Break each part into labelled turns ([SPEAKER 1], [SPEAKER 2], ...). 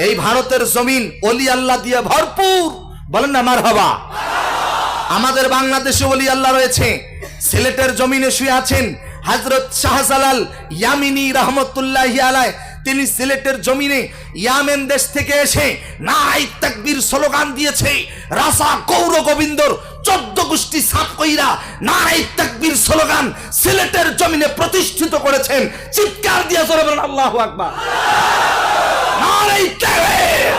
[SPEAKER 1] এই ভারতের জমিন ওলি আল্লাহ দিয়ে ভরপুর, বলেন না মারহাবা। আমাদের বাংলাদেশে ওলি আল্লাহ রয়েছে। সিলেটের জমিনে শুয়ে আছেন হযরত শাহজালাল ইয়ামিনী রহমতুল্লাহি আলাইহি। তিনি সিলেটের জমিনে ইয়ামেন দেশ থেকে এসে নারায়ে তাকবীর স্লোগান দিয়েছে। রাসা গৌর গোবিন্দর 14 গোষ্ঠী সাফ কইরা নারায়ে তাকবীর স্লোগান সিলেটের জমিনে প্রতিষ্ঠিত করেছেন। চিৎকার দিয়ে জোরে বলেন আল্লাহু আকবার। নারায়ে তাকবীর।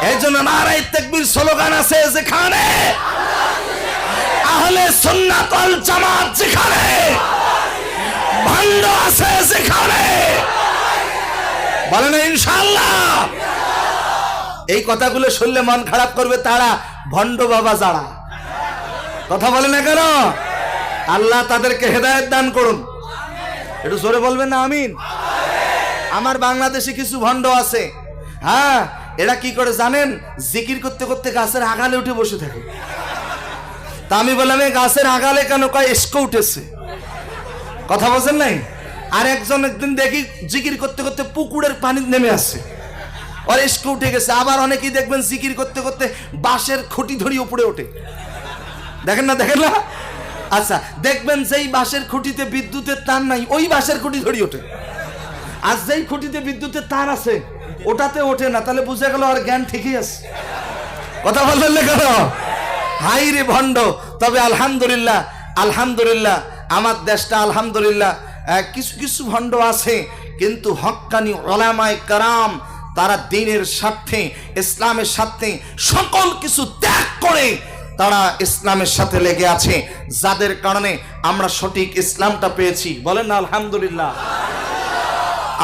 [SPEAKER 1] এইজন্য নারায়ে তাকবীর স্লোগান আছে যেখানে আহলে সুন্নাত ওয়াল জামাত, যেখানে ভণ্ড আছে যেখানে, বলেন ইনশাআল্লাহ। এই কথাগুলো শুনলে মন খারাপ করবে তারা, ভণ্ড বাবা যারা। কথা বলে না কেন? আল্লাহ তাদেরকে হেদায়েত দান করুন। একটু জোরে বলবেন না আমিন। আমার বাংলাদেশে কিছু ভণ্ড আছে, হ্যাঁ, এরা কি করে জানেন? জিকির করতে করতে গাছের আগালে উঠে বসে থাকে। তা আমি বললাম এই গাছের আগালে কেন? কয় এসকো উঠেছে। কথা বলছেন নাই? আর একজন একদিন দেখি জিকির করতে করতে পুকুরের পানি নেমে আসছে, আর এসকো উঠে গেছে। আবার অনেকেই দেখবেন জিকির করতে করতে বাঁশের খুঁটি ধরি উপরে ওঠে। দেখেন না, দেখেন না? আচ্ছা, দেখবেন যেই বাঁশের খুঁটিতে বিদ্যুতের তার নাই ওই বাঁশের খুঁটি ধরি ওঠে, আর যেই খুঁটিতে বিদ্যুতের তার আছে ওটাতে ওঠে না। তাহলে বুঝে গেল আর জ্ঞান ঠিকই আছে। কথা বললেন না কেন? হাই রে ভণ্ড। তবে আলহামদুলিল্লাহ, আলহামদুলিল্লাহ আমার দেশটা আলহামদুলিল্লাহ কিছু কিছু ভণ্ড আছে, কিন্তু হক্কানি উলামায়ে কেরাম তারা দ্বীনের স্বার্থে, ইসলামের স্বার্থে সকল কিছু ত্যাগ করে তারা ইসলামের সাথে লেগে আছে, যাদের কারণে আমরা সঠিক ইসলামটা পেয়েছি। বলেন না আলহামদুলিল্লাহ।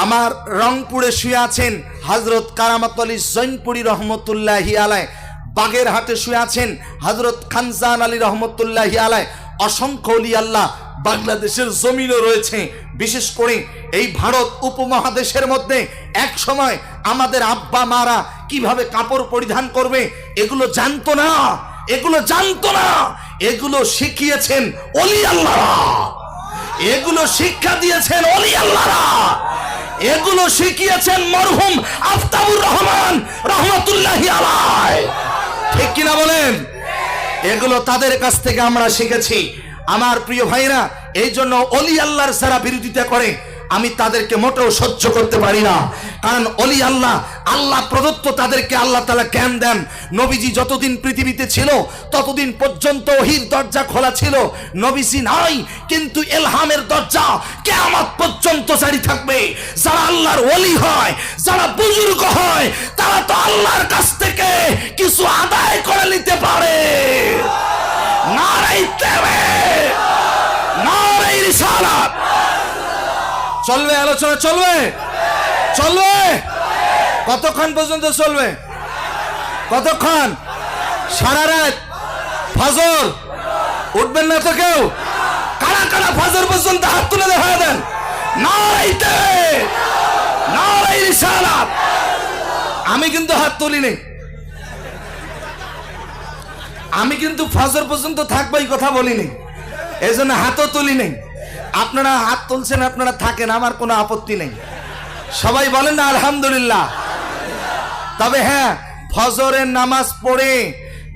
[SPEAKER 1] আমার রংপুরে শুয়ে আছেন হযরত কারামত আলী জৈনপুরী রহমতুল্লাহি আলাইহি। বাগেরহাটে শুয়ে আছেন হযরত খানজান আলী রহমতুল্লাহি আলাইহি। অসংখ্য ওলি আল্লাহ বাংলাদেশের জমিনে রয়েছে। বিশেষ করে এই ভারত উপমহাদেশের মধ্যে এক সময় আমাদের আব্বা মারা কিভাবে কাপড় পরিধান করবে এগুলো জানতো না, এগুলো জানতো না। এগুলো শিখিয়েছেন ওলি আল্লাহরা, এগুলো শিক্ষা দিয়েছেন ওলি আল্লাহরা, এগুলো শিখিয়েছেন মরহুম আফতাবুর রহমান রহমতুল্লাহি আলাইহি। ঠিক কিনা বলেন? এগুলো তাদের কাছ থেকে আমরা শিখেছি। আমার প্রিয় ভাইরা, এই জন্য ওলি আল্লাহর যারা বিরোধিতা করে আমি তাদেরকে মোটেও সহ্য করতে পারি না। কারণ ওলি আল্লাহ, আল্লাহ প্রদত্ত, তাদেরকে আল্লাহ তাআলা জ্ঞান দেন। নবীজি যতদিন পৃথিবীতে ছিল ততদিন পর্যন্ত ওহীর দরজা খোলা ছিল। নবীজি নাই, কিন্তু ইলহামের দরজা কিয়ামত পর্যন্ত জারি থাকবে। যারা আল্লাহর ওলি হয়, যারা বুজুর্গ হয়, তারা তো আল্লাহর কাছ থেকে কিছু আদায় করে নিতে পারে। নারায়ে তাকবীর, নারায়ে রিসালাত। চলবে আলোচনা, চলবে, চলবে। কতক্ষণ পর্যন্ত চলবে? কতক্ষণ? সারা রাত? ফজর? উঠবেন না তো কেউ? কারা কারা ফজর পর্যন্ত হাত তুলে দেখা দেন? নারায়ে তাকবীর, নারায়ে রিসালাত। আমি কিন্তু হাত তুলিনি, আমি কিন্তু ফজর পর্যন্ত থাকবো এই কথা বলিনি, এই জন্য হাতও তুলি নেই। আপনারা হাত তুলছেন, আপনারা থাকেন, আমার কোনো আপত্তি নেই। সবাই বলেন না আলহামদুলিল্লাহ। তবে হ্যাঁ, ফজরের নামাজ পড়ে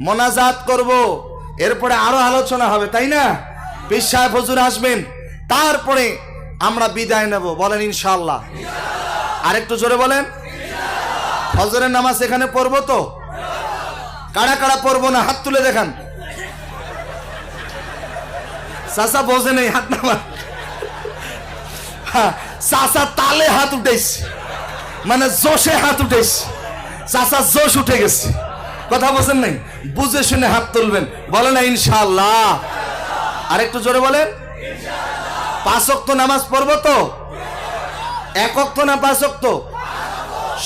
[SPEAKER 1] মোনাজাত করব, এরপরে আরো আলোচনা হবে, তাই না? পীর সাহেব হুজুর আসবেন, তারপরে আমরা বিদায় নেব। বলেন ইনশাআল্লাহ। আরেকটু জোরে বলেন। ফজরের নামাজ এখানে পড়বো তো? কারা কারা পড়বো না হাত তুলে দেখান। চাচা বোঝে নেই, হাত নামা। চাচা তালে হাত উঠেছে, মানে জোশে হাত উঠেছে। চাচা জোশ উঠে গেছে। কথা বোঝেন নাই? বুঝে শুনে হাত তুলবেন। বলেন না ইনশাআল্লাহ। আরেকটু জোরে বলেন। 5 ওয়াক্ত নামাজ পড়বো তো? 1 ওয়াক্ত না 5 ওয়াক্ত?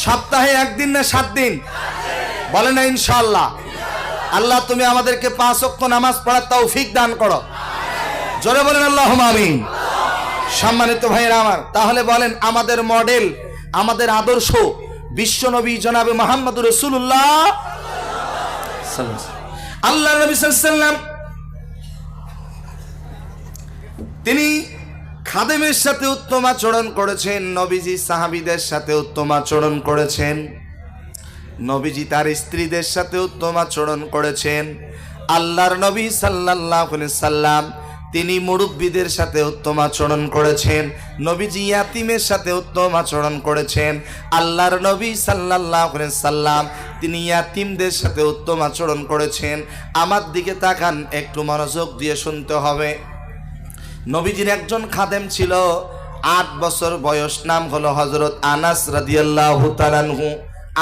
[SPEAKER 1] সপ্তাহে 1 দিন না 7 দিন? বলেন না ইনশাআল্লাহ। আল্লাহ তুমি আমাদেরকে 5 ওয়াক্ত নামাজ পড়ার তৌফিক দান করো। জোরে বলেন আল্লাহুম্মা আমিন। সম্মানিত ভাইরা আমার, তাহলে বলেন আমাদের মডেল, আমাদের আদর্শ বিশ্বনবী জনাবে মুহাম্মদুর রাসূলুল্লাহ আল্লাহ নবী সাল্লাল্লাহু আলাইহি ওয়াসাল্লাম। তিনি খাদেমের সাথে উত্তম আচরণ করেছেন, নবীজি সাহাবীদের সাথে উত্তম আচরণ করেছেন, নবীজি তার স্ত্রীদের সাথে উত্তম আচরণ করেছেন। আল্লাহর নবী সাল্লাল্লাহু আলাইহি সাল্লাম তিনি মুরব্বীদের সাথে উত্তম আচরণ করেছেন, নবীজি ইয়াতিমের সাথে উত্তম আচরণ করেছেন। আল্লাহর নবী সাল্লাল্লাহু আলাইহি সাল্লাম তিনি ইয়াতিমদের সাথে উত্তম আচরণ করেছেন। আমার দিকে তাকান, একটু মনোযোগ দিয়ে শুনতে হবে। নবীজির একজন খাদেম ছিল, 8 বছর বয়স, নাম হলো হযরত আনাস রাদিয়াল্লাহু তাআলা আনহু।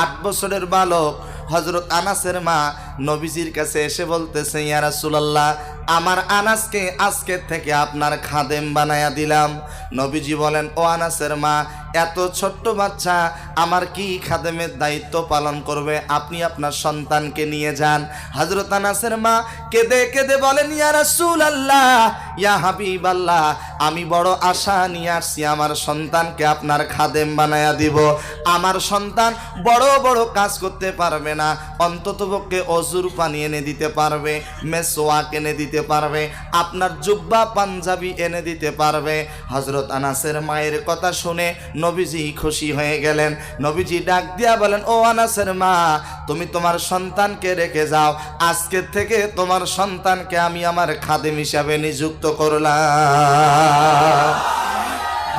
[SPEAKER 1] 8 বছরের বালক হযরত আনাসের মা নবীজির কাছে এসে বলতেছে, ইয়া রাসূলুল্লাহ, আমার আনাসকে আজকে থেকে আপনার খাদেম বানায়া দিলাম। নবীজি বলেন, ও আনাসের মা, এত ছোট্ট বাচ্চা আমার কি খাদেমের দায়িত্ব পালন করবে? আপনি আপনার সন্তানকে নিয়ে যান। হযরত আনাসের মা কেঁদে কেঁদে বলেন, ইয়া রাসূলুল্লাহ, ইয়া হাবিবাল্লাহ, আমি বড় আশা নিয়ে আসছি আমার সন্তানকে আপনার খাদেম বানায়া দিব। আমার সন্তান বড় বড় কাজ করতে পারবে না, অন্ততপক্ষে অজুর পানি এনে দিতে পারবে, মেসওয়াক এনে দিতে পারবে, আপনার জুব্বা পাঞ্জাবি এনে দিতে পারবে। হযরত আনাসের মায়ের কথা শুনে নবীজি খুশি হয়ে গেলেন। নবীজি ডাক দিয়া বলেন, ও আনাসের মা, তুমি তোমার সন্তানকে রেখে যাও, আজকের থেকে তোমার সন্তানকে আমি আমার খাদেম হিসাবে নিযুক্ত করলাম।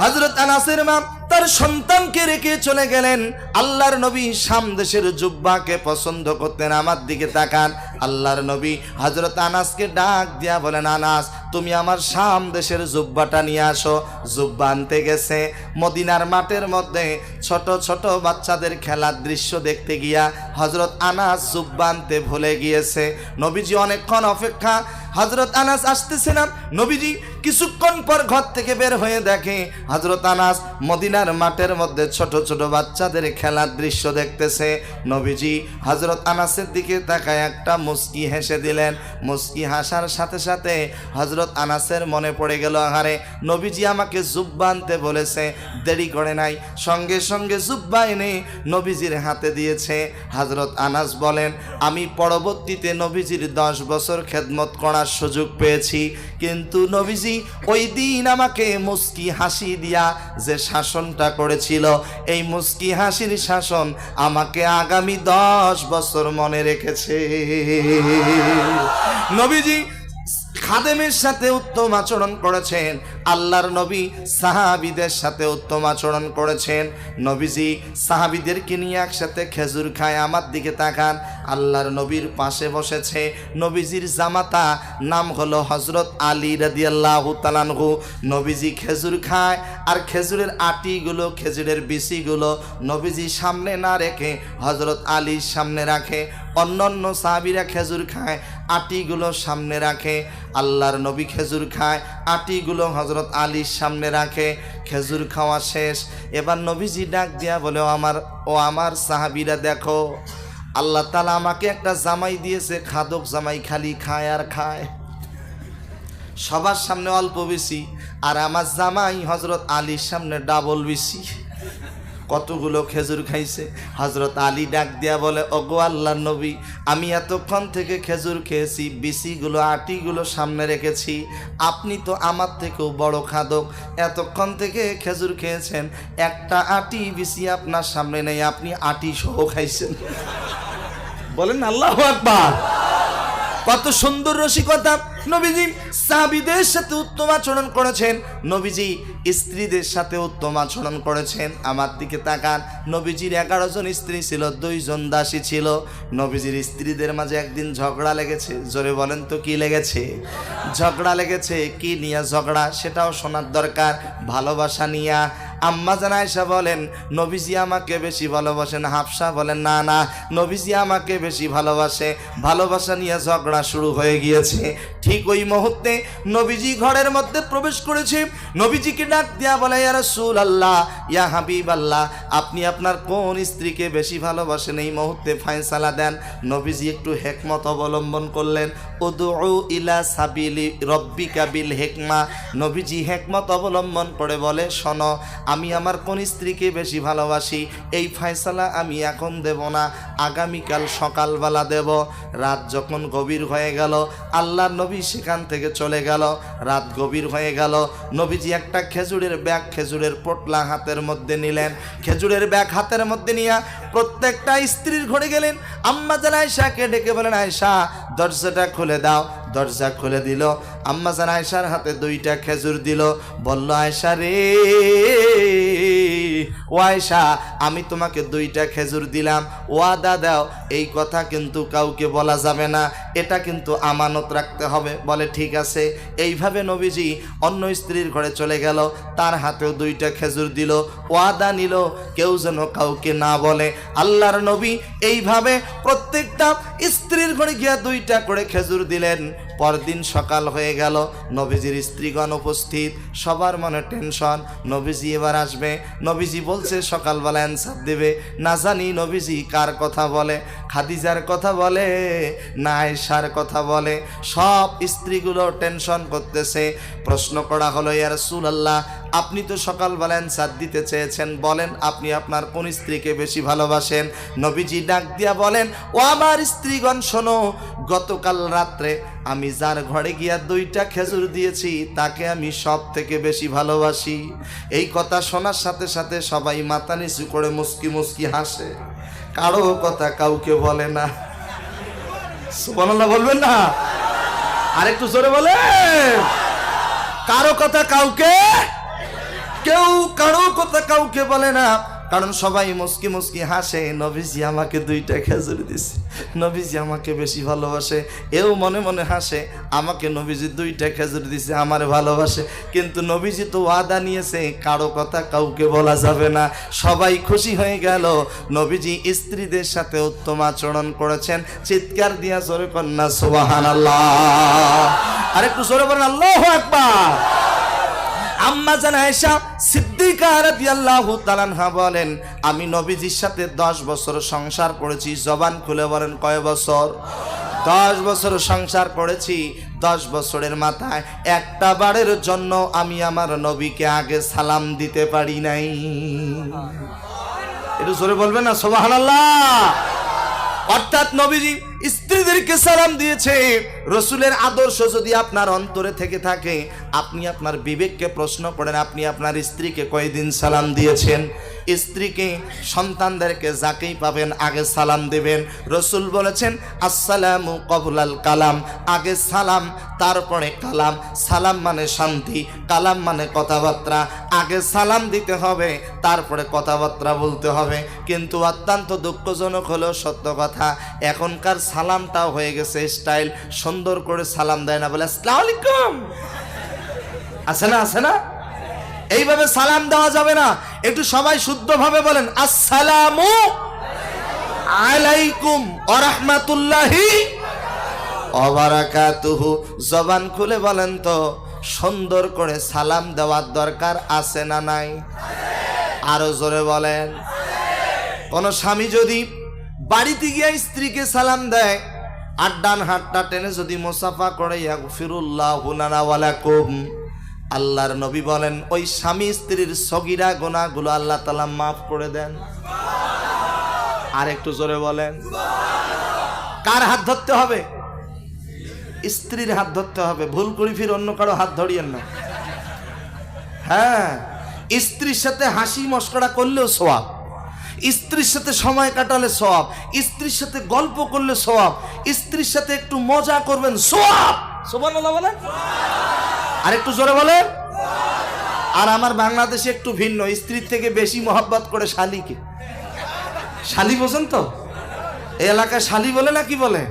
[SPEAKER 1] হযরত আনাসের মা তার সন্তানকে রেখে চলে গেলেন। আল্লাহর নবী শাম দেশের জুব্বাকে পছন্দ করতেন। আমার দিকে তাকান, আল্লাহর নবী হযরত আনাসকে ডাক দিয়া বলেন, আনাস, তুমি আমার শাম দেশের জুব্বাটা নিয়ে আসো। জুব্বা আনতে গেছে। মদিনার মাঠের মধ্যে ছোট ছোট বাচ্চাদের খেলার দৃশ্য দেখতে গিয়া হযরত আনাস জুব্বা আনতে ভুলে গিয়েছে। নবীজি অনেকক্ষণ অপেক্ষা, হযরত আনাস আসতেছে না। নবীজি কিছুক্ষণ পর ঘর থেকে বের হয়ে দেখে হযরত আনাস মদিনার মাঠের মধ্যে ছোট ছোট বাচ্চাদের খেলার দৃশ্য দেখতেছে। নবীজি হযরত আনাসের দিকে তাকায় একটা মুস্কি হেসে দিলেন। মুস্কি হাসার সাথে সাথে হযরত আনাসের মনে পড়ে গেল, আহারে, নবীজি আমাকে জুব্বা আনতে বলেছে। দেরি করে নাই, সঙ্গে সঙ্গে জুব্বা এনে নবীজির হাতে দিয়েছে। হযরত আনাস বলেন, আমি পরবর্তীতে নবীজির 10 বছর খেদমত করার সুযোগ পেয়েছি, কিন্তু নবীজি ওই দিন আমাকে মুস্কি হাসি দিয়া যে শাসনটা করেছিল, এই মুস্কি হাসির শাসন আমাকে আগামী 10 বছর মনে রেখেছে। নবীজি খাদেমের সাথে উত্তম আচরণ করেছেন, আল্লাহর নবী সাহাবীদের সাথে উত্তম আচরণ করেছেন। নবীজি সাহাবীদেরকে নিয়ে একসাথে খেজুর খায়। আমার দিকে তাকান, আল্লাহর নবীর পাশে বসেছে নবীজির জামাতা, নাম হলো হযরত আলী রাদিয়াল্লাহু তাআলা আনহু। নবীজি খেজুর খায়, আর খেজুরের আটিগুলো, খেজুরের বিচিগুলো নবীজি সামনে না রেখে হযরত আলীর সামনে রাখে। অন্যান্য সাহাবীরা খেজুর খায়, আটিগুলো সামনে রাখে। আল্লাহর নবী খেজুর খায়, আটিগুলো হযরত আলীর সামনে রাখে। খেজুর খাওয়া শেষ, এবার নবীজি ডাক দিয়া বলে, ও আমার সাহাবীরা, দেখো, আল্লাহ তাআলা আমাকে একটা জামাই দিয়েছে, খাদক জামাই, খালি খায় আর খায়, সবার সামনে অল্প বেশি, আর আমার জামাই হযরত আলীর সামনে ডাবল বেশি। কতগুলো খেজুর খাইছে। হযরত আলী ডাক দিয়া বলে, ওগো আল্লাহর নবী, আমি এতক্ষণ থেকে খেজুর খেয়েছি, বিচিগুলো, আটিগুলো সামনে রেখেছি, আপনি তো আমার থেকেও বড় খাদক, এতক্ষণ থেকে খেজুর খেয়েছেন, একটা আটি বিচি আপনার সামনে নেই, আপনি আটি সহ খাইছেন। বলেন আল্লাহু আকবার। কত সুন্দর রসিকতা। নবীজি সাহাবীদের সাথে উত্তম আচরণ করেছেন, নবীজি স্ত্রীদের সাথে উত্তম আচরণ করেছেন। আমার দিকে তাকান, নবীজির 11 জন স্ত্রী ছিল, 2 জন দাসী ছিল। নবীজির স্ত্রীদের মাঝে একদিন ঝগড়া লেগেছে। জোরে বলেন তো কি লেগেছে? ঝগড়া লেগেছে। কি নিয়ে ঝগড়া সেটাও শোনার দরকার। ভালোবাসা নিয়া। আম্মা জান আয়েশা বলেন, নবীজি আমাকে বেশি ভালোবাসেন। হাফসা বলেন, না না, নবীজি আমাকে বেশি ভালোবাসে। ভালোবাসা নিয়ে ঝগড়া শুরু হয়ে গিয়েছে। ঠিক ওই মুহূর্তে নবীজি ঘরের মধ্যে প্রবেশ করেছে। নবীজিকে ডাক দিয়া বলে, ইয়া রাসূলুল্লাহ, ইয়া হাবিবাল্লাহ, আপনি আপনার কোন স্ত্রীকে বেশি ভালোবাসেন, এই মুহূর্তে ফয়সালা দেন। নবীজি একটু হিকমত অবলম্বন করলেন। উদউ ইলা সাবিলি রব্বিকা বিল হিকমা। নবীজি হিকমত অবলম্বন করে বলে, শোনো, আমি আমার কোন স্ত্রীকে বেশি ভালোবাসি এই ফয়সালা আমি এখন দেব না, আগামীকাল সকালবেলা দেব। রাত যখন গভীর হয়ে গেল, আল্লাহর নবী সেখান থেকে চলে গেল। রাত গভীর হয়ে গেল, নবীজি একটা খেজুরের ব্যাগ, খেজুরের পোটলা হাতের মধ্যে নিলেন। খেজুরের ব্যাগ হাতের মধ্যে নিয়ে প্রত্যেকটা স্ত্রীর ঘরে গেলেন। আম্মাজান আয়েশাকে ডেকে বলেন, আয়েশা দরজাটা খুলে দাও। দরজা খুলে দিল। আম্মাজান আয়েশার হাতে 2টা খেজুর দিল। বলল, আয়েশা রে, ও আয়েশা, আমি তোমাকে 2টা খেজুর দিলাম, ওয়াদা দাও এই কথা কিন্তু কাউকে বলা যাবে না, এটা কিন্তু আমানত রাখতে হবে। বলে ঠিক আছে। এইভাবে নবীজি অন্য স্ত্রীর ঘরে চলে গেল, তার হাতেও 2টা খেজুর দিল, ওয়াদা নিল কেউ যেন কাউকে না বলে। আল্লাহর নবী এইভাবে প্রত্যেকটা স্ত্রীর ঘরে গিয়া 2টা করে খেজুর দিলেন। পরদিন সকাল হয়ে গেল, নবীজির স্ত্রীগণ উপস্থিত, সবার মনে টেনশন, নবীজি এবার আসবে। নবীজি বলছে সকালবেলা অ্যান্সার দেবে, না জানি নবীজি কার কথা বলে, খাদিজার কথা বলে না আয়েশার কথা বলে। সব স্ত্রীগুলো টেনশন করতেছে। প্রশ্ন করা হলো, ইয়া রাসূলুল্লাহ, আপনি তো সকালবেলা অ্যান্সার দিতে চেয়েছেন, বলেন আপনি আপনার কোন স্ত্রীকে বেশি ভালোবাসেন? নবীজি ডাক দিয়া বলেন, ও আমার স্ত্রীগণ শোনো, গতকাল রাত্রে আমি যার ঘরে গিয়া 2টা খেজুর দিয়েছি তাকে আমি সব থেকে বেশি ভালোবাসি। এই কথা শোনার সাথে সাথে সবাই মাথা নিচু করে মুস্কি মুস্কি হাসে, কারো কথা কাউকে বলে না। সুবহানাল্লাহ বলবেন না? আরেকটু জোরে বলে, কারো কথা কাউকে, কেউ কারো কথা কাউকে বলে না, কারণ সবাই মুস্কি মুস্কি হাসে। নবীজি আমাকে 2টা খেজুর দিছে, নবীজি আমাকে বেশি ভালোবাসে। এও মনে মনে হাসে, আমাকে নবীজি 2টা খেজুর দিছে, আমারে ভালোবাসে। কিন্তু নবীজি তো ওয়াদা নিয়েছে কারো কথা কাউকে বলা যাবে না। সবাই খুশি হয়ে গেল। নবীজি স্ত্রীদের সাথে উত্তম আচরণ করেছেন। চিৎকার দিয়া জোরে কন্যা সুবহানাল্লাহ। আরেকটু জোরে বলেন আল্লাহু আকবার। আম্মাজান আয়েশা সিদ্দিকা রাদিয়াল্লাহু তাআলা আনহা বলেন, আমি নবীজির সাথে 10 বছর সংসার করেছি। জবান খুলে বলেন কয় বছর? 10 বছর সংসার করেছি। 10 বছরের মাথায় একটা বারের জন্য আমি আমার নবীকে আগে সালাম দিতে পারি নাই। একটু জোরে বলবেন না সুবহানাল্লাহ। অর্থাৎ নবীজি স্ত্রীদেরকে সালাম দিয়েছে। রসুলের আদর্শ যদি আপনার অন্তরে থেকে থাকে, আপনি আপনার বিবেককে প্রশ্ন করেন, আপনি আপনার স্ত্রীকে কয়দিন সালাম দিয়েছেন? স্ত্রীকে, সন্তানদেরকে যাকেই পাবেন আগে সালাম দেবেন। রসুল বলেছেন আসসালামু কবলাল কালাম, আগে সালাম তারপরে কালাম। সালাম মানে শান্তি, কালাম মানে কথাবার্তা। আগে সালাম দিতে হবে, তারপরে কথাবার্তা বলতে হবে। কিন্তু অত্যন্ত দুঃখজনক হলেও সত্য কথা, এখনকার সালামটাও হয়ে গেছে স্টাইল, সুন্দর করে সালাম দেয় না, বলে আসসালামু আলাইকুম। আছে না? আছে না? এইভাবে সালাম দেওয়া যাবে না। একটু সবাই শুদ্ধভাবে বলেন আসসালামু আলাইকুম ওয়া রাহমাতুল্লাহি ওয়া বারাকাতুহু। জবান খুলে বলেন তো, সুন্দর করে সালাম দেওয়ার দরকার আছে না নাই? আরো জোরে বলেন। কোন স্বামী যদি বাড়িতে গিয়ে স্ত্রীকে সালাম দেয়, আর ডান হাতটা টেনে যদি মুসাফা করে, ইয়াগফিরুল্লাহু লানা ওয়া লাকুম, আল্লাহর নবী বলেন ওই স্বামী স্ত্রীর সগীরা গুনাহগুলো আল্লাহ তাআলা মাফ করে দেন। আর একটু জোরে বলেন। কার হাত ধরতে হবে? স্ত্রীর হাত ধরতে হবে। ভুল করি ফির অন্য কারো হাত ধরিয়েন না। হ্যাঁ, স্ত্রীর সাথে হাসি মশকরা করলেও সওয়াব, স্ত্রীর সাথে সময় কাটালে সওয়াব, স্ত্রীর সাথে গল্প করলে সওয়াব, স্ত্রীর সাথে একটু মজা করবেন সওয়াব। সুবহানাল্লাহ বলেন। আর একটু জোরে বলেন। আর আমার বাংলাদেশে একটু ভিন্ন, স্ত্রীর থেকে বেশি মহব্বত করে শালিকে। শালি বোঝেন তো? এই এলাকায় শালি বলে না কি বলে?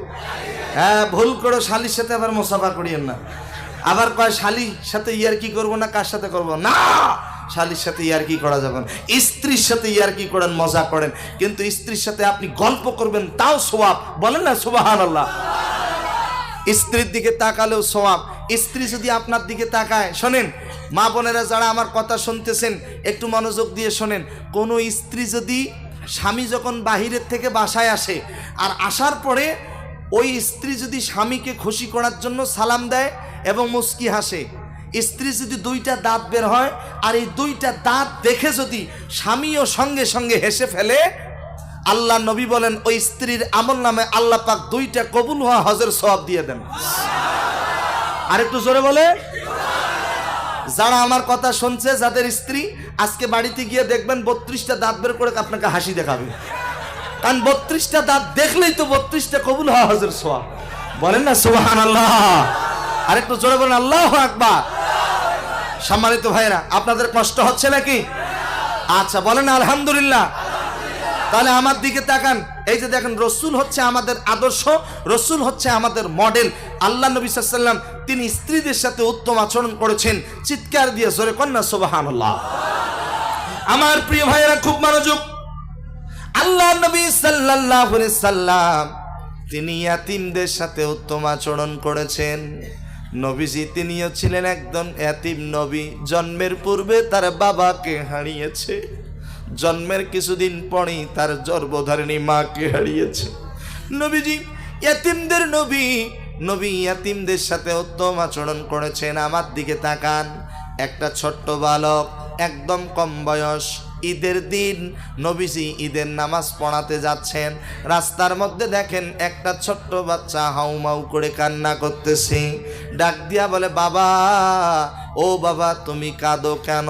[SPEAKER 1] হ্যাঁ, ভুল করে শালির সাথে আবার মোসাফা করিয়েন না। আবার কয় শালির সাথে ইয়ারকি করবো না, কার সাথে করবো না, শালির সাথে ইয়ারকি করা যাবে না। স্ত্রীর সাথে ইয়ারকি করেন, মজা করেন, কিন্তু স্ত্রীর সাথে আপনি গল্প করবেন তাও সওয়াব। বলেন না সুবহানাল্লাহ। স্ত্রীর দিকে তাকালেও সওয়াব। স্ত্রী যদি আপনার দিকে তাকায়, শোনেন মা বোনেরা যারা আমার কথা শুনতেছেন, একটু মনোযোগ দিয়ে শোনেন। কোনো স্ত্রী যদি, স্বামী যখন বাহিরের থেকে বাসায় আসে, আর আসার পরে ওই স্ত্রী যদি স্বামীকে খুশি করার জন্য সালাম দেয় এবং মুস্কি হাসে, স্ত্রী যদি দুইটা দাঁত বের হয় আর এই দুইটা দাঁত দেখে যদি স্বামীও সঙ্গে সঙ্গে হেসে ফেলে, আল্লাহ নবী বলেন ওই স্ত্রীর আমল নামে আল্লাহ পাক দুইটা কবুল হওয়া হজের সওয়াব দিয়ে দেন। আরেকটু জোরে বলে। যারা আমার কথা শুনছে, যাদের স্ত্রী, আজকে বাড়িতে গিয়ে দেখবেন 32টা দাঁত বের করে আপনাকে হাসি দেখাবে, কারণ 32টা দাঁত দেখলেই তো 32টা কবুল হওয়া হজের সওয়াব। বলেন না সুবহানাল্লাহ। আরেকটু জোরে বলেন আল্লাহু আকবার। সম্মানিত ভাইরা, আপনাদের কষ্ট হচ্ছে নাকি? আচ্ছা বলেন আলহামদুলিল্লাহ। তাহলে আমার দিকে তাকান, এই যে দেখেন রসুল হচ্ছে আমাদের আদর্শ, রসুল হচ্ছে আমাদের মডেল। আল্লাহ নবী সাল্লাল্লাহু আলাইহি ওয়াসাল্লাম তিনি স্ত্রীদের সাথে উত্তম আচরণ করেছেন। চিৎকার দিয়ে জোরে কন্যা সুবহানাল্লাহ। আমার প্রিয় ভাইয়েরা খুব মনোযোগ। আল্লাহ নবী সাল্লাল্লাহু আলাইহি সাল্লাম তিনি ইয়াতিমদের সাথে উত্তম আচরণ করেছেন। নবীজি তিনিও ছিলেন একজন ইয়াতিম নবী। জন্মের পূর্বে তার বাবাকে হারিয়েছে, জন্মের কিছুদিন পরেই তার গর্ভধারিণী মাকে হারিয়েছে। নবীজি ইয়াতিমদের নবী, নবী ইয়াতিমদের সাথে উত্তম আচরণ করেছেন। আমার দিকে তাকান, একটা ছোট্ট বালক, একদম কম বয়স, ঈদের দিন নবীজি ঈদের নামাজ পড়াতে যাচ্ছেন। রাস্তার মধ্যে দেখেন একটা ছোট্ট বাচ্চা হাউমাউ করে কান্না করতেছে। ডাক দিয়া বলে, বাবা, ও বাবা, তুমি কাঁদো কেন?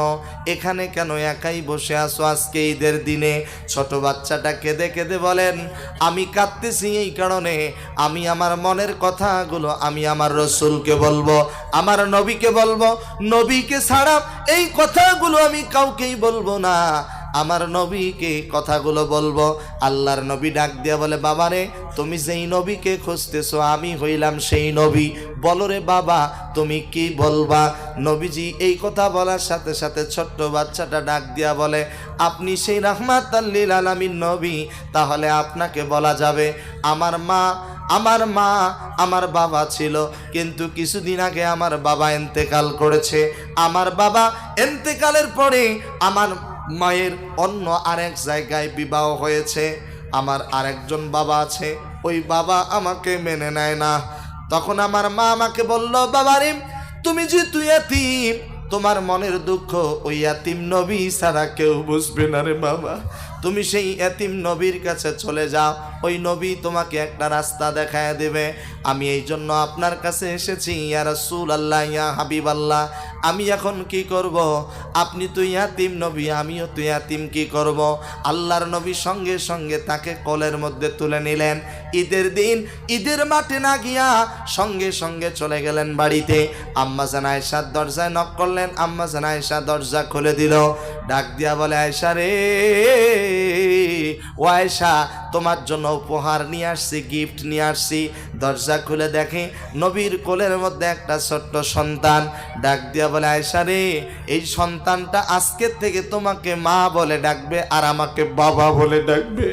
[SPEAKER 1] এখানে কেন একাই বসে আছো আজকে ঈদের দিনে? ছোট বাচ্চাটা কেঁদে কেঁদে বলেন, আমি কাঁদতেছি এই কারণে, আমি আমার মনের কথাগুলো আমি আমার রসুলকে বলবো, আমার নবীকে বলবো। নবীকে ছাড়া এই কথাগুলো আমি কাউকেই বলবো না, আমার নবীকে কথাগুলো বলবো। আল্লাহর নবী ডাক দিয়া বলে, বাবারে, তুমি যেই নবীকে খুঁজতেছো আমি হইলাম সেই নবী, বলো রে বাবা তুমি কি বলবা? নবীজি এই কথা বলার সাথে সাথে ছোট্ট বাচ্চাটা ডাক দিয়া বলে, আপনি সেই রাহমাতাল লিল আলামিন নবী, তাহলে আপনাকে বলা যাবে আমার মা আমার বাবা ছিল, কিন্তু কিছুদিন আগে আমার বাবা ইন্তেকাল করেছে। আমার বাবা ইন্তেকালের পরে আমার মায়ের অন্য আরেক জায়গায় বিবাহ হয়েছে, আমার আরেকজন বাবা আছে, ওই বাবা আমাকে মেনে নেয় না। তখন আমার মা আমাকে বলল, বাবারে, তুমি যে তুই ইয়াতিম, তোমার মনের দুঃখ ওই ইয়াতিম নবী ছাড়া কেউ বুঝবে না রে বাবা। তুমি সেই ইয়াতিম নবীর কাছে চলে যাও, ওই নবী তোমাকে একটা রাস্তা দেখায় দেবে। আমি এই জন্য আপনার কাছে এসেছি ইয়া রাসূলুল্লাহ, ইয়া হাবিবাল্লাহ। আমি এখন কি করব? আপনি তো ইয়াতিম নবী, আমিও তো ইয়াতিম, কি করব? আল্লাহর নবী সঙ্গে সঙ্গে তাকে কোলের মধ্যে তুলে নিলেন। ঈদের দিন ঈদের মাঠে না গিয়া সঙ্গে সঙ্গে চলে গেলেন বাড়িতে। আম্মা জান আয়েশার দরজায় নক করলেন, আম্মা জান আয়েশা দরজা খুলে দিল। ডাক দিয়া বলে, আয়েশা রে, ও আয়েশা, তোমার জন্য উপহার নিয়ে আসছি, গিফট নিয়ে আসছি। দরজা খুলে দেখে নবীর কোলের মধ্যে একটা ছোট্ট সন্তান। ডাক দিয়া বলে, আয়েশা রে, এই সন্তানটা আজকের থেকে তোমাকে মা বলে ডাকবে আর আমাকে বাবা বলে ডাকবে।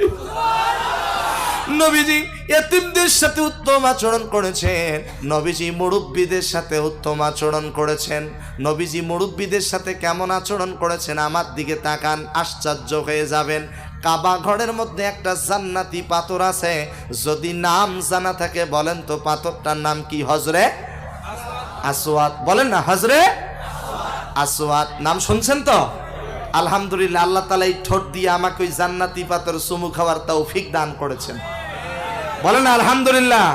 [SPEAKER 1] নবীজি ইয়াতিমদের সাথে উত্তম আচরণ করেছেন, নবীজি মুরব্বীদের সাথে উত্তম আচরণ করেছেন। নবীজি মুরব্বীদের সাথে কেমন আচরণ করেছেন আমার দিকে তাকান, আশ্চর্য হয়ে যাবেন। কাবা ঘরের মধ্যে একটা জান্নাতি পাথর আছে, যদি নাম জানা থাকে বলেন তো পাথরটার নাম কি? হজরে আসওয়াদ। বলেন না, হজরে আসওয়াদ। নাম শুনছেন তো? আলহামদুলিল্লাহ, আল্লাহ তাআলা এই ঠোঁট দিয়ে আমাকে ওই জান্নাতি পাথর চুমু খাওয়ার তৌফিক দান করেছেন। বলেন আলহামদুলিল্লাহ।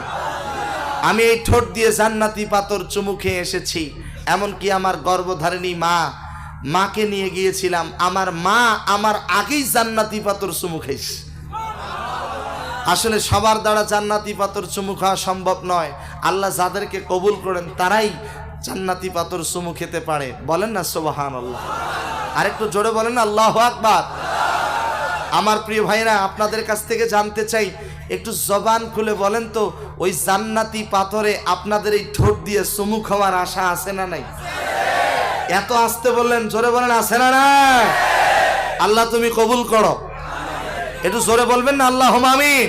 [SPEAKER 1] আমি এই ঠোঁট দিয়ে জান্নাতি পাথর চুমু খেয়ে এসেছি। এমনকি আমার গর্ভধারিণী মাকে নিয়ে গিয়েছিলাম, আমার মা আমার আগেই জান্নাতি পাথর চুমু খেয়েছে। আসলে সবার দ্বারা জান্নাতি পাথর চুমু খাওয়া সম্ভব নয়। আল্লাহ যাদেরকে কবুল করেন তারাই জান্নাতি পাথর চুমু খেতে পারে। বলেন না সুবহানাল্লাহ। আরেকটু জোরে বলেন আল্লাহু আকবার। আমার প্রিয় ভাইরা, আপনাদের কাছ থেকে জানতে চাই, একটু জবান খুলে বলেন তো, ওই জান্নাতি পাথরে আপনাদের এই ঠোঁট দিয়ে চুমু খাওয়ার আশা আছে না নাই? এত আসতে বললেন, জোরে বলেন আছে না নাই? আল্লাহ তুমি কবুল করো। একটু জোরে বলবেন না আল্লাহুম্মা আমিন।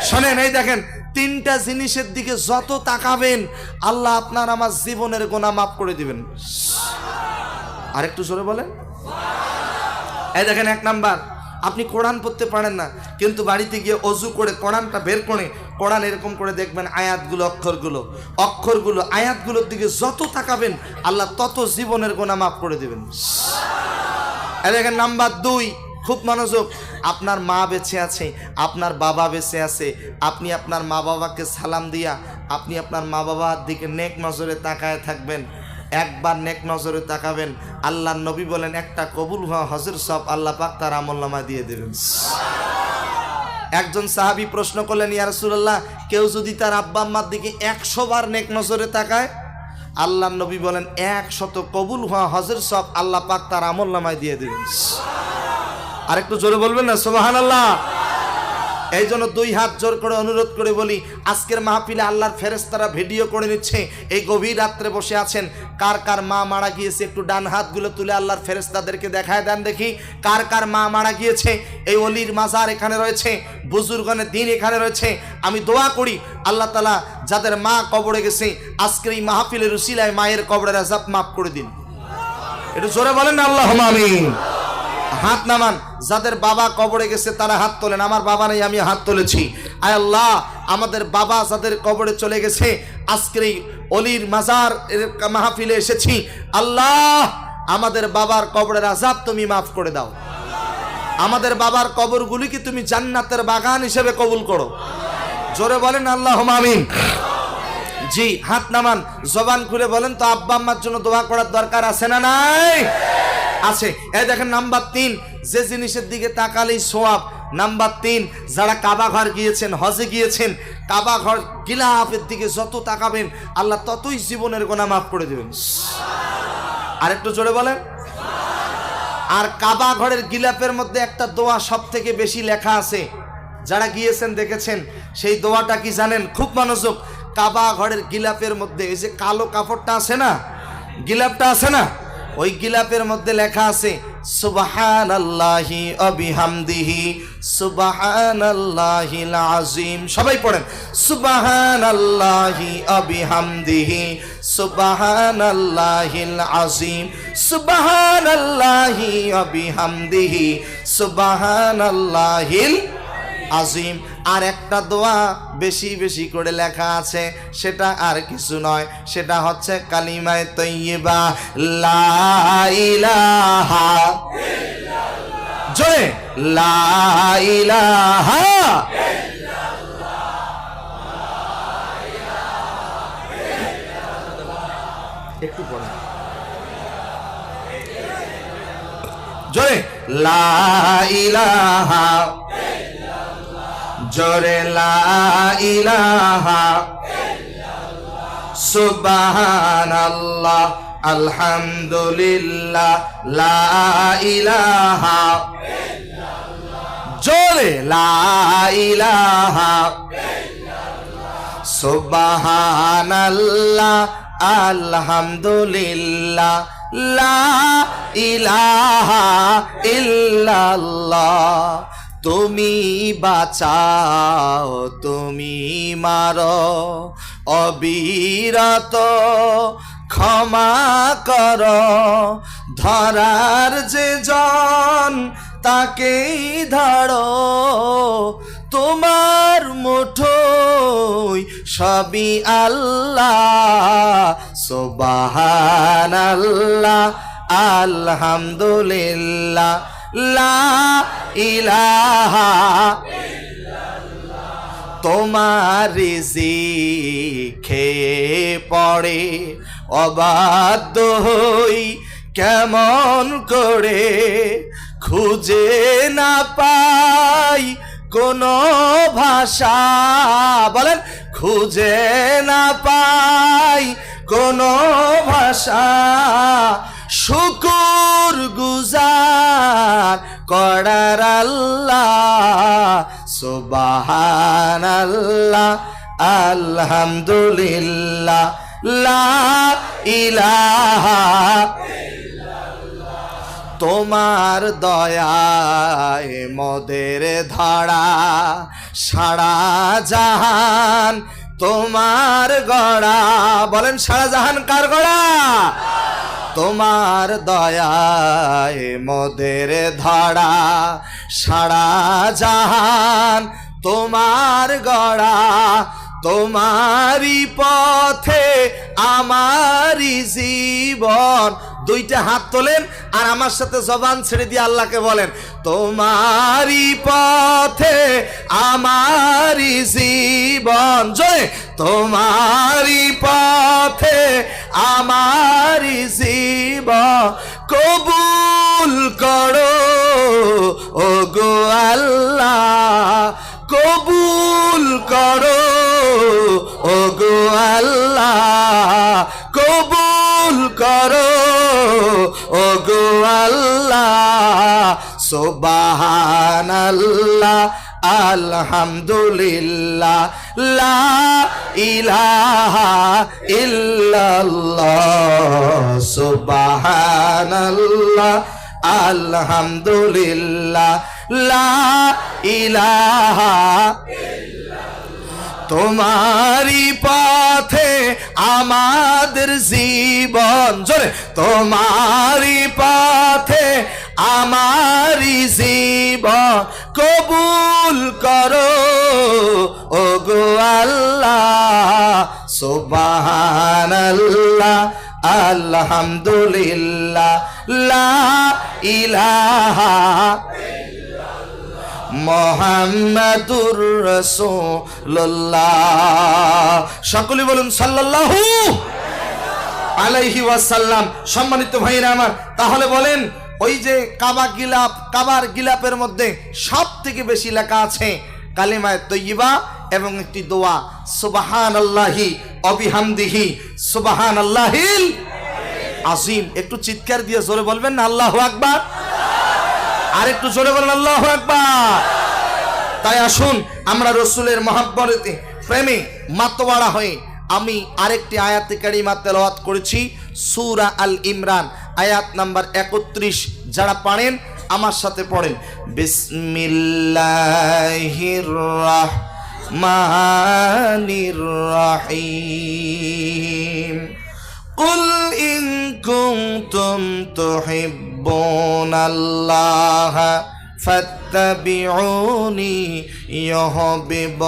[SPEAKER 1] শোনেন, এই দেখেন, তিনটা জিনিসের দিকে যত তাকাবেন আল্লাহ আপনার আমার জীবনের গুনাহ মাফ করে দিবেন। আরেকটু জোরে বলেন। এই দেখেন, এক নাম্বার, আপনি কোরআন পড়তে পারেন না, কিন্তু বাড়িতে গিয়ে অজু করে কোরআনটা বের করে কোরআন এরকম করে দেখবেন আয়াতগুলো অক্ষরগুলো আয়াতগুলোর দিকে যত তাকাবেন আল্লাহ তত জীবনের গুনাহ মাফ করে দেবেন। দেখেন নাম্বার 2, খুব মনোযোগ। আপনার মা বেঁচে আছে, আপনার বাবা বেঁচে আছে, আপনি আপনার মা বাবাকে সালাম দিয়া আপনি আপনার মা বাবার দিকে নেক নজরে তাকায় থাকবেন। একবার নেক নজরে তাকাবেন, আল্লাহর নবী বলেন একটা কবুল হওয়া হজের সব আল্লাহ পাক তার আমলনামায় দিয়ে দেবেন। একজন সাহাবী প্রশ্ন করলেন, ইয়া রাসূলুল্লাহ, কেউ যদি তার আব্বা আম্মার দিকে 100 বার নেক নজরে তাকায়, আল্লাহর নবী বলেন 100 কবুল হওয়া হজের সব আল্লাহ পাক তার আমলনামায় দিয়ে দেবেন। আরেকটু জোরে বলবেন না সুবহানাল্লাহ। এই জন্য 2 হাত জোর করে অনুরোধ করে বলি, আজকের মাহফিলে আল্লাহর ফেরেশতারা ভিডিও করে নিচ্ছে, এই গভীর রাত্রে বসে আছেন, কার কার মা মারা গিয়েছে একটু ডান হাতগুলো তুলে আল্লাহর ফেরেশতাদেরকে দেখায় দেন দেখি, কার কার মা মারা গিয়েছে। এই ওলির মাজার এখানে রয়েছে, বুজুর্গনের দিন এখানে রয়েছে। আমি দোয়া করি আল্লাহ তাআলা যাদের মা কবরে গেছে আজকের এই মাহফিলের উসিলায় মায়ের কবরের আযাব মাফ করে দিন। একটু জোরে বলেন না আল্লাহুম্মা আমিন। হাত নামান। যাদের বাবা কবরে গেছে তারা হাত তোলেন। আমার বাবা নেই, আমি হাত তুলেছি। আয় আল্লাহ, আমাদের বাবা যাদের কবরে চলে গেছে আজকের এই অলির মাজার মাহফিলে এসেছি, আল্লাহ আমাদের বাবার কবরের আযাব তুমি মাফ করে দাও। আমাদের বাবার কবরগুলিকে তুমি জান্নাতের বাগান হিসেবে কবুল করো। জোরে বলেন আল্লাহুম্মা আমিন। জি, হাত নামান, জবান খুলে বলেন তো আব্বা আম্মার জন্য দোয়া করার দরকার আছে না নাই? আছে। এই দেখেন নাম্বার 3, যে জিনিসের দিকে তাকালেই সওয়াব। নাম্বার 3, যারা কাবা ঘর গিয়েছেন, হজে গিয়েছেন, কাবা ঘর গিলাফের দিকে যত তাকাবেন আল্লাহ ততই জীবনের গুনাহ মাফ করে দেবেন। আরেকটু জোরে বলেন। আর কাবা ঘরের গিলাফের মধ্যে একটা দোয়া সব থেকে বেশি লেখা আছে, যারা গিয়েছেন দেখেছেন। সেই দোয়াটা কি জানেন? খুব মনোযোগ। কাবা ঘরের গিলাফের মধ্যে এই যে কালো কাপড়টা আছে না, গিলাফটা আছে না, ওই গিলাফের মধ্যে লেখা আছে সুবহানাল্লাহি ওয়া বিহামদিহি সুবহানাল্লাহিল আযীম। সবাই পড়েন সুবহানাল্লাহি ওয়া বিহামদিহি সুবহানাল্লাহিল আযীম সুবহানাল্লাহি ওয়া বিহামদিহি সুবহানাল্লাহিল আযীম। আর একটা দোয়া বেশি বেশি করে লেখা আছে, সেটা আর কিছু নয়, সেটা হচ্ছে কালিমায়ে তাইয়্যিবা লা ইলাহা ইল্লাল্লাহ। জোরে লা ইলাহা ইল্লাল্লাহ। একটু পড়ে জোরে লা ইলাহা, জোরে লা ইলাহা সুবহানাল্লাহ আলহামদুলিল্লাহ লা ইলাহা, জোরে লা ইলাহা সুবহানাল্লাহ আলহামদুলিল্লাহ লা ইলাহা ইল্লাল্লাহ। তুমি বাঁচাও, তুমি মারো, অবিরত ক্ষমা করো, ধরার যে জন তাকেই ধরো, তোমার মুঠোয় সবই আল্লাহ সুবহানাল্লাহ আলহামদুলিল্লাহ লা ইলাহা ইল্লাল্লাহ। তোমার রিজিক খেয়ে পড়ে অবাধ্য হই কেমন করে, খুঁজে না পাই কোনো ভাষা, বলেন খুঁজে না পাই কোনো ভাষা, শুকুর গুজার করার আল্লাহ সুবহানাল্লাহ আলহামদুলিল্লাহ লা ইলাহা ইল্লাল্লাহ। তোমার দয়ায় মোদের ধরা সারা জাহান তোমার গড়া, বলেন সারা জাহান কার গড়া? তোমার দয়ায় মোদের ধরা সারা জাহান তোমার গড়া, তোমারই পথে আমারই জীবন। দুইটা হাত তোলেন আর আমার সাথে জবান ছেড়ে দিয়ে আল্লাহকে বলেন, তোমারই পথে আমারই জীবন। জয়, তোমারই পথে আমারই জীবন, কবুল করো ও গো আল্লাহ, কবুল করো ও গো আল্লাহ, কবুল করো ও গো আল্লাহ। সুবহানাল্লাহ আলহামদুলিল্লাহ লা ইলাহা ইল্লাল্লাহ, সুবহানাল্লাহ আলহামদুলিল্লাহ লা ইলাহা। তোমারই পথে আমাদের জীবন, জোরে, তোমারই পথে আমারই জীবন, কবুল করো ও গো আল্লাহ। সুবহানাল্লাহ আলহামদুলিল্লাহ লা ইলাহা মুহাম্মাদুর রাসূলুল্লাহ। সকলে বলুন সাল্লাল্লাহু আলাইহি ওয়াসাল্লাম। সম্মানিত ভাইরা আমার, তাহলে বলেন ওই যে কাবার গিলাপের মধ্যে সব থেকে বেশি লেখা আছে কালিমায়ে তয়্যিবা এবং একটি দোয়া, সুবহানাল্লাহি ওয়া বিহামদিহি সুবহানাল্লাহিল আযীম। একটু চিৎকার দিয়ে জোরে বলবেন না আল্লাহু আকবার, আর একটু জোরে বলেন আল্লাহু আকবার। তাই আসুন আমরা রসুলের মহব্বতে প্রেমে মাতোয়ারা হয়ে আমি আরেকটি আয়াতে কারিমা তেলাওয়াত করেছি, সূরা আল ইমরান আয়াত নাম্বার 31। যারা পারেন আমার সাথে পড়েন, বিসমিল্লাহির রাহমানির রাহিম। কুল ইন কুনতুম তুহিব্বুনাল্লাহ ফাত্তাবিউনি ইউহিব্বুকুমুল্লাহ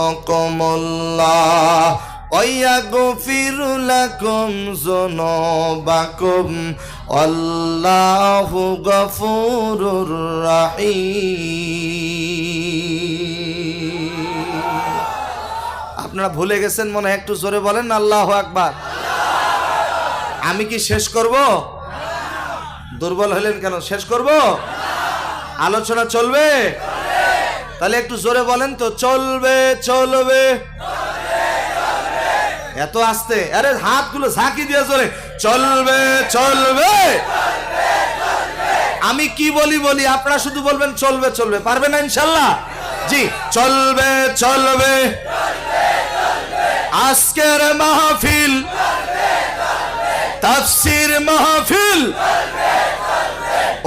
[SPEAKER 1] ওয়া ইয়াগফির লাকুম যুনুবাকুম আল্লাহু গফুরুর রাহিম। আপনারা ভুলে গেছেন মনে হয়, একটু জোরে বলেন আল্লাহু আকবার। আমি কি শেষ করব? দুর্বল হলেন কেন? শেষ করব? আলোচনা চলবে? তাহলে একটু জোরে বলেন তো, চলবে চলবে। এত আস্তে, আরে হাতগুলো ঝাঁকি দিয়ে জোরে, চলবে চলবে। আমি কি বলি বলি, আপনারা শুধু বলবেন চলবে চলবে। পারবে না ইনশাল্লাহ? জি, চলবে চলবে। আজকের মাহফিল, তাফসীর মাহফিল,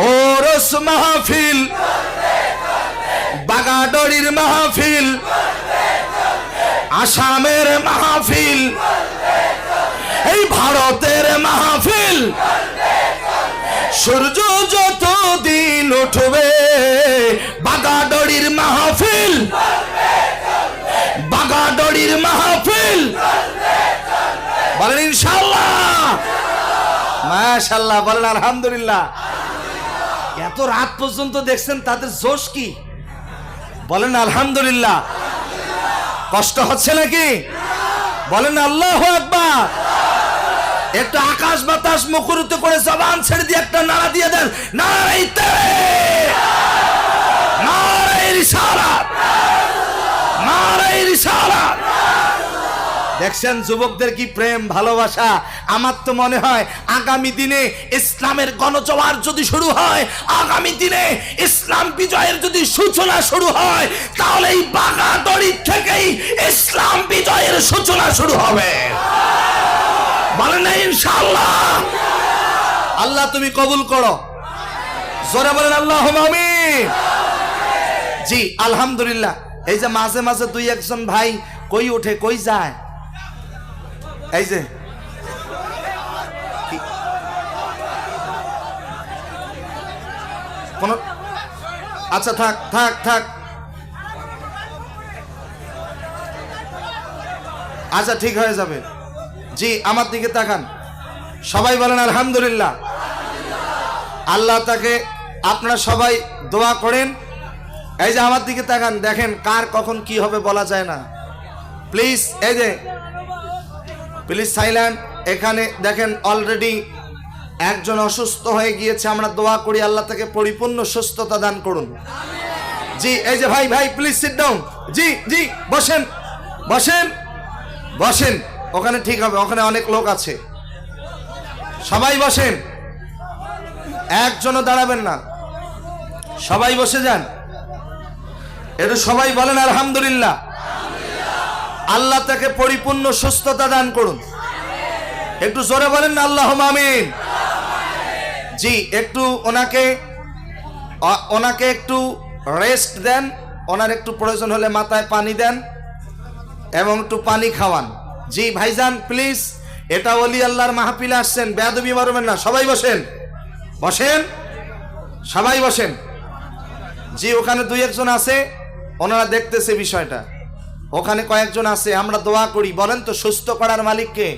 [SPEAKER 1] ওরস মাহফিল, বাগাডোরির মাহফিল, আসামের মাহফিল, এই ভারতের মাহফিল, সূর্য যত দিন উঠবে বাগাডোরির মাহফিল, বাগাডোরির মাহফিল। বলেন ইনশাআল্লাহ, মাশাআল্লাহ, বলেন আলহামদুলিল্লাহ। এত রাত পর্যন্ত দেখছেন, তাদের জোশ কি? বলেন আলহামদুলিল্লাহ। কষ্ট হচ্ছে নাকি? বলেন আল্লাহু আকবার। একটু আকাশ বাতাস মুখরিত করে জবান ছেড়ে দিয়ে একটা নারা দিয়ে দেন, নারায়ে তাকবীর, নারায়ে রিসালাত, নারায়ে রিসালাত। দেখছেন যুবকদের কি প্রেম ভালোবাসা। আমার তো মনে হয় আগামী দিনে ইসলামের গণজোয়ার যদি শুরু হয়, আগামী দিনে ইসলাম বিজয়ের যদি সূচনা শুরু হয়, তাহলে এই বাগাডোরি থেকেই ইসলাম বিজয়ের সূচনা শুরু হবে। বলেন না ইনশাআল্লাহ? আল্লাহ তুমি কবুল করো, জোরে বলেন আল্লাহুম্মা আমিন। জি আলহামদুলিল্লাহ। এই যে মাঝে মাঝে দুই একজন ভাই কই ওঠে কই যায়, এই যে কোন আচ্ছা থাক থাক থাক, আচ্ছা ঠিক হয়ে যাবে। জি আমার দিকে তাকান, সবাই বলেন আলহামদুলিল্লাহ। আল্লাহ তাকে, আপনারা সবাই দোয়া করেন। এই যে আমার দিকে তাকান, দেখেন কার কখন কি হবে বলা যায় না। প্লিজ এই যে প্লিজ সাইলেন্ট। এখানে দেখেন অলরেডি একজন অসুস্থ হয়ে গিয়েছে, আমরা দোয়া করি আল্লাহ তাকে পরিপূর্ণ সুস্থতা দান করুন। জি এই যে ভাই ভাই প্লিজ সিট ডাউন। জি জি বসেন বসেন বসেন, ওখানে ঠিক হবে, ওখানে অনেক লোক আছে, সবাই বসেন, একজনও দাঁড়াবেন না, সবাই বসে যান। একটু সবাই বলেন আলহামদুলিল্লাহ। আল্লাহ তাকে পরিপূর্ণ সুস্থতা দান করুন। একটু জোরে বলেন না আল্লাহুম্মা আমিন। জি একটু ওনাকে একটু রেস্ট দেন, ওনার একটু প্রয়োজন হলে মাথায় পানি দেন এবং একটু পানি খাওয়ান। জি ভাইজান প্লিজ, এটা ওলি আল্লাহর মাহফিলে আসছেন, বেয়াদবি মারবেন না, সবাই বসেন বসেন সবাই বসেন। জি ওখানে দুই একজন আছে, ওনারা দেখতেছে বিষয়টা, ওখানে কয়েকজন আছে, আমরা দোয়া করি। বলেন তো সুস্থ করার মালিক কে?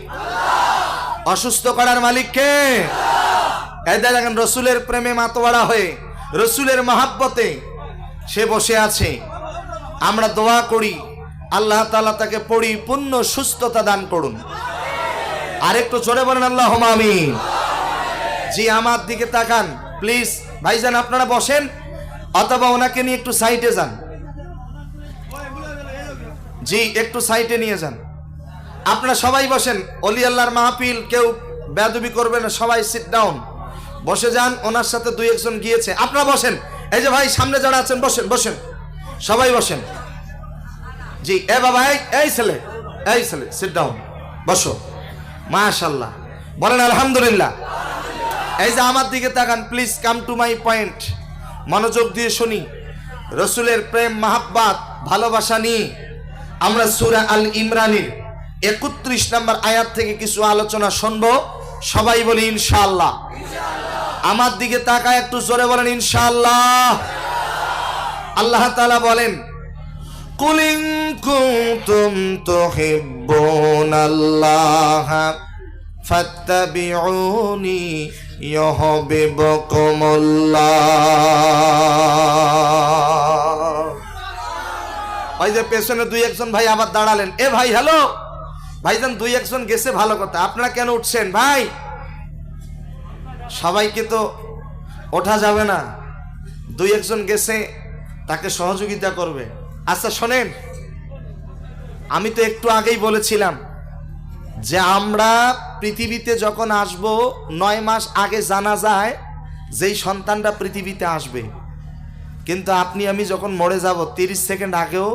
[SPEAKER 1] অসুস্থ করার মালিক কে? এই দেখেন রসুলের প্রেমে মাতোয়ারা হয়ে, রসুলের মহাব্বতে সে বসে আছে। আমরা দোয়া করি আল্লাহ তাআলা তাকে পরিপূর্ণ সুস্থতা দান করুন। আর একটু জোরে বলেন আল্লাহুম্মা আমিন। জি আমার দিকে তাকান প্লিজ ভাইজান, আপনারা বসেন অথবা ওনাকে নিয়ে একটু সাইডে যান। জি একটু সাইডে নিয়ে যান। আপনারা সবাই বসেন, ওলি আল্লাহর মাহফিল, কেউ বেয়াদবি করবে না, সবাই সিট ডাউন, বসে যান। ওনার সাথে দুই একজন গিয়েছে, আপনারা বসেন। এই যে ভাই সামনে যারা আছেন বসেন বসেন, সবাই বসেন। জি এ বাবা, এই ছেলে সিট ডাউন, বসো। মাশাআল্লাহ, বলেন আলহামদুলিল্লাহ। এই যে আমার দিকে তাকান please, come to my point, মনোযোগ দিয়ে শুনি। রসুলের প্রেম মাহাব্বাত ভালোবাসা নিয়ে আমরা সূরা আল ইমরানের 31 নম্বর আয়াত থেকে কিছু আলোচনা শুনবো। সবাই বলি ইনশাআল্লাহ। আমার দিকে তাকায় একটু জোরে বলেন ইনশাআল্লাহ। আল্লাহ তাআলা বলেন, কুল ইন কুনতুম তুহিব্বুনাল্লাহ ফাত্তাবিউনি ইউহিব্বুকুমুল্লাহ। ওই যে পেছনে দুই একজন ভাই আবার দাঁড়ালেন। এ ভাই হ্যালো, ভাইজান দুই একজন গেছে ভালো কথা, আপনারা কেন উঠছেন ভাই? সবাইকে তো ওঠা যাবে না, দুই একজন গেছে, তাকে সহযোগিতা করবে। আচ্ছা শোনেন, আমি তো একটু আগেই বলেছিলাম যে আমরা পৃথিবীতে যখন আসব 9 মাস আগে জানা যায় যেই সন্তানটা পৃথিবীতে আসবে, কিন্তু আপনি আমি যখন মরে যাব 30 সেকেন্ড আগেও